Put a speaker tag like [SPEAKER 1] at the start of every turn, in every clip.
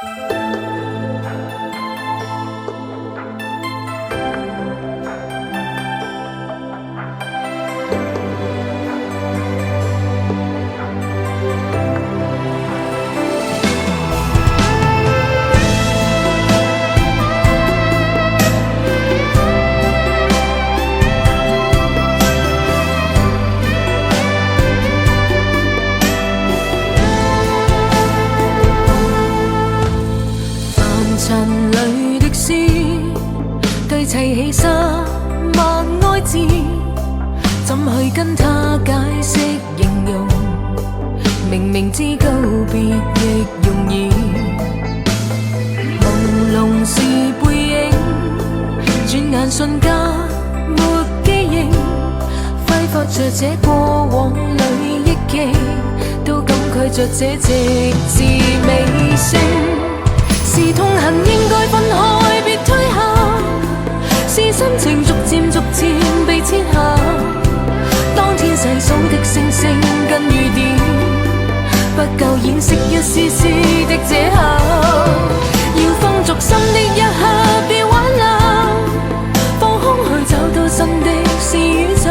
[SPEAKER 1] 塵裏的詩堆砌起十萬愛字，怎去跟他解釋形容？明明知告別亦容易，朦朧是背影，轉眼瞬間沒記憶，揮霍着這過往裏憶記，都感慨着這直至尾聲。是痛恨應該分開別推下，是心情逐漸被切下，當天細數的星星跟雨點，不夠掩飾一絲絲的這刻，要放逐心的一刻別挽留，放空去找到新的是宇宙，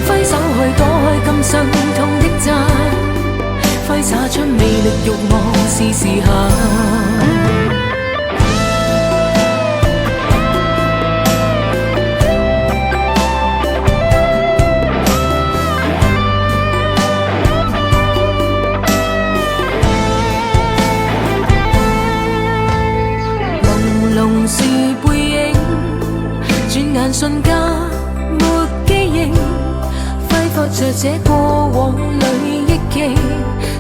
[SPEAKER 1] 揮手去躲開今生痛的債，揮灑出魅力慾望是時候。是背影，轉眼瞬間沒記憶，揮霍着這過往裏憶記，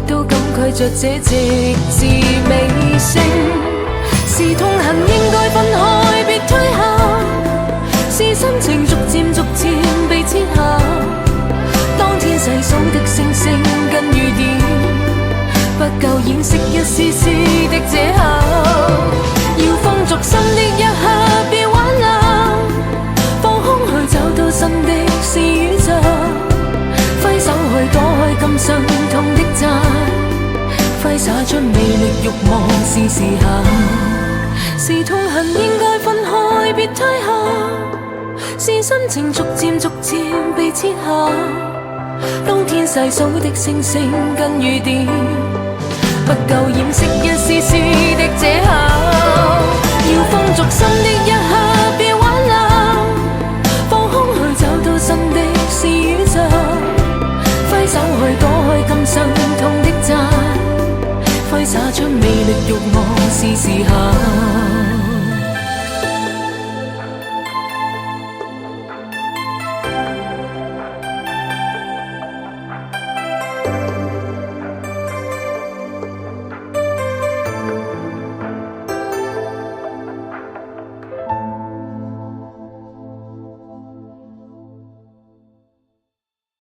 [SPEAKER 1] 都感慨着這直至尾聲。是痛恨應該分開別推下，是心情逐漸被切下，當天細數的星星跟雨點，不夠掩飾一絲絲的這刻，要放逐心的一刻別挽留，放空去找到新的是宇宙，揮手去躲開今生痛的債，揮灑出魅力慾望是時候。是痛恨應該分開別推下，是心情逐漸被切下，當天細數的星星跟雨點，不夠掩飾一絲絲的這刻，要放逐心的一刻別挽留，放空去找到新的是宇宙，揮手去躲開今生痛的債，揮灑出魅力慾望是時候。